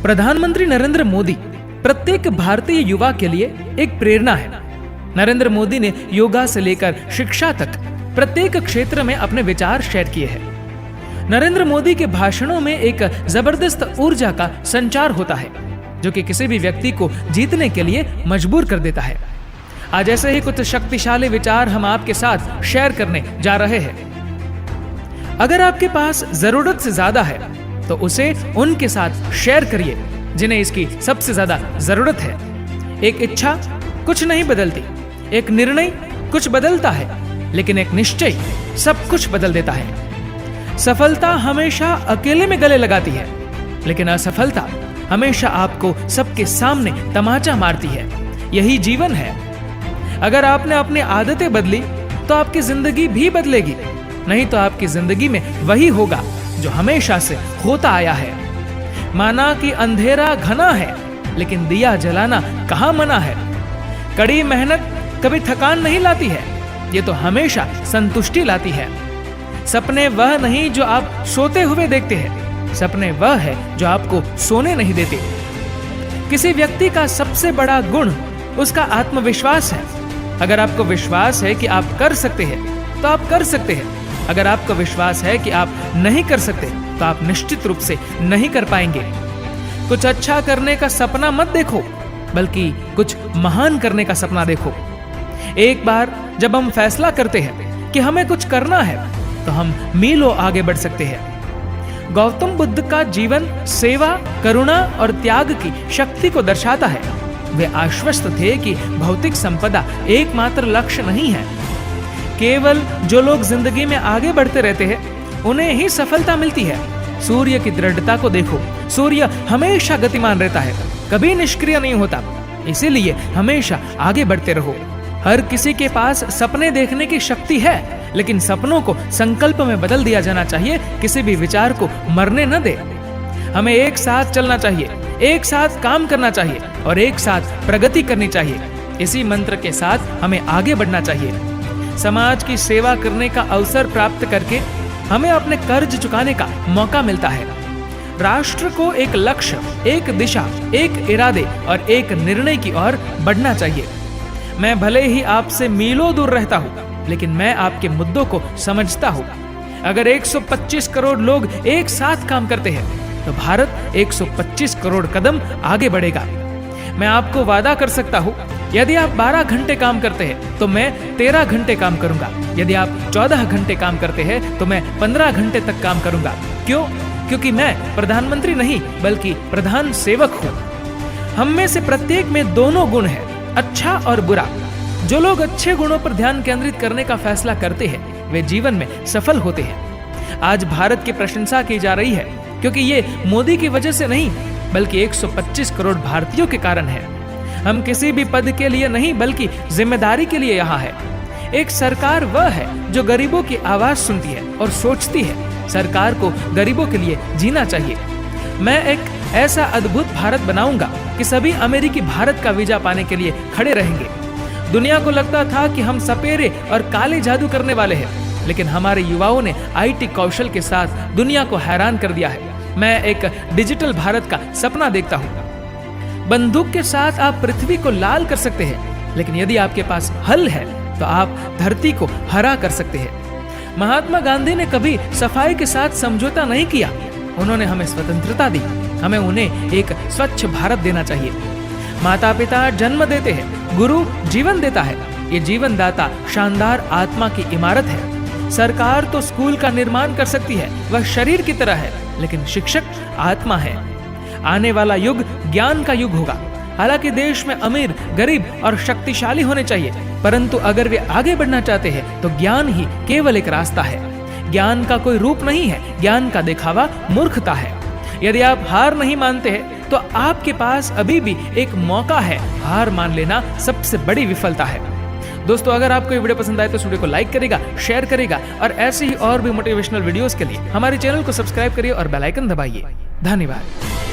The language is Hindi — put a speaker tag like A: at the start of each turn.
A: प्रधानमंत्री नरेंद्र मोदी प्रत्येक भारतीय युवा के लिए एक प्रेरणा है। नरेंद्र मोदी ने योगा से लेकर शिक्षा तक प्रत्येक क्षेत्र में अपने विचार शेयर किए हैं। नरेंद्र मोदी के भाषणों में एक जबरदस्त ऊर्जा का संचार होता है जो कि किसी भी व्यक्ति को जीतने के लिए मजबूर कर देता है। आज ऐसे ही कुछ शक्तिशाली विचार हम आपके साथ शेयर करने जा रहे हैं। अगर आपके पास जरूरत से ज्यादा है तो उसे उनके साथ शेयर करिए जिन्हें इसकी सबसे ज्यादा जरूरत है। एक इच्छा कुछ नहीं बदलती, एक निर्णय कुछ बदलता है, लेकिन एक निश्चय सब कुछ बदल देता है। सफलता हमेशा अकेले में गले लगाती है, लेकिन असफलता हमेशा आपको सबके सामने तमाचा मारती है। यही जीवन है। अगर आपने अपनी आदतें बदली तो आपकी जिंदगी भी बदलेगी, नहीं तो आपकी जिंदगी में वही होगा जो हमेशा से होता आया है। माना कि अंधेरा घना है, लेकिन दिया जलाना कहाँ मना है। कड़ी मेहनत कभी थकान नहीं लाती है, ये तो हमेशा संतुष्टि लाती है। सपने वह नहीं जो आप सोते हुए देखते हैं, सपने वह है जो आपको सोने नहीं देते। किसी व्यक्ति का सबसे बड़ा गुण उसका आत्मविश्वास है। अगर आपको विश्वास है कि आप कर सकते हैं तो आप कर सकते हैं। अगर आपको विश्वास है कि आप नहीं कर सकते तो आप निश्चित रूप से नहीं कर पाएंगे। कुछ अच्छा करने का सपना मत देखो, बल्कि कुछ महान करने का सपना देखो। एक बार जब हम फैसला करते हैं कि हमें कुछ करना है तो हम मीलों आगे बढ़ सकते हैं। गौतम बुद्ध का जीवन सेवा, करुणा और त्याग की शक्ति को दर्शाता है। वे आश्वस्त थे कि भौतिक संपदा एकमात्र लक्ष्य नहीं है। केवल जो लोग जिंदगी में आगे बढ़ते रहते हैं उन्हें ही सफलता मिलती है। सूर्य की दृढ़ता को देखो, सूर्य हमेशा गतिमान रहता है, कभी निष्क्रिय नहीं होता। इसीलिए हमेशा आगे बढ़ते रहो। हर किसी के पास सपने देखने की शक्ति है, लेकिन सपनों को संकल्प में बदल दिया जाना चाहिए। किसी भी विचार को मरने न दे। हमें एक साथ चलना चाहिए, एक साथ काम करना चाहिए और एक साथ प्रगति करनी चाहिए। इसी मंत्र के साथ हमें आगे बढ़ना चाहिए। समाज की सेवा करने का अवसर प्राप्त करके हमें अपने कर्ज चुकाने का मौका मिलता है। राष्ट्र को एक लक्ष्य, एक दिशा, एक इरादे और एक निर्णय की ओर बढ़ना चाहिए। मैं भले ही आपसे मीलों दूर रहता हूँ, लेकिन मैं आपके मुद्दों को समझता हूँ। अगर 125 करोड़ लोग एक साथ काम करते हैं तो भारत 125 करोड़ कदम आगे बढ़ेगा। मैं आपको वादा कर सकता हूँ, यदि आप 12 घंटे काम करते हैं तो मैं 13 घंटे काम करूंगा। यदि आप 14 घंटे काम करते हैं तो मैं 15 घंटे तक काम करूंगा। क्यों? क्योंकि मैं प्रधानमंत्री नहीं बल्कि प्रधान सेवक हूँ। हम में से प्रत्येक में दोनों गुण हैं, अच्छा और बुरा। जो लोग अच्छे गुणों पर ध्यान केंद्रित करने का फैसला करते हैं वे जीवन में सफल होते हैं। आज भारत की प्रशंसा की जा रही है क्योंकि ये मोदी की वजह से नहीं बल्कि 125 करोड़ भारतीयों के कारण है। हम किसी भी पद के लिए नहीं बल्कि जिम्मेदारी के लिए यहाँ है। एक सरकार वह है जो गरीबों की आवाज सुनती है और सोचती है। सरकार को गरीबों के लिए जीना चाहिए। मैं एक ऐसा अद्भुत भारत बनाऊंगा कि सभी अमेरिकी भारत का वीजा पाने के लिए खड़े रहेंगे। दुनिया को लगता था कि हम सपेरे और काले जादू करने वाले हैं, लेकिन हमारे युवाओं ने IT कौशल के साथ दुनिया को हैरान कर दिया है। मैं एक डिजिटल भारत का सपना देखता हूँ। बंदूक के साथ आप पृथ्वी को लाल कर सकते हैं, लेकिन यदि आपके पास हल है तो आप धरती को हरा कर सकते हैं। महात्मा गांधी ने कभी सफाई के साथ समझौता नहीं किया। उन्होंने हमें स्वतंत्रता दी। हमें उन्हें एक स्वच्छ भारत देना चाहिए। माता पिता जन्म देते हैं, गुरु जीवन देता है। ये जीवन दाता शानदार आत्मा की इमारत है। सरकार तो स्कूल का निर्माण कर सकती है, वह शरीर की तरह है, लेकिन शिक्षक आत्मा है। आने वाला युग ज्ञान का युग होगा। हालांकि देश में अमीर, गरीब और शक्तिशाली होने चाहिए, परंतु अगर वे आगे बढ़ना चाहते हैं तो ज्ञान ही केवल एक रास्ता है। ज्ञान का कोई रूप नहीं है, ज्ञान का दिखावा मूर्खता है। यदि आप हार नहीं मानते हैं तो आपके पास अभी भी एक मौका है। हार मान लेना सबसे बड़ी विफलता है। दोस्तों, अगर आपको ये वीडियो पसंद आए तो इस वीडियो को लाइक करेगा, शेयर करेगा और ऐसे ही और भी मोटिवेशनल वीडियोस के लिए हमारे चैनल को सब्सक्राइब करिए और बेल आइकन दबाइए। धन्यवाद।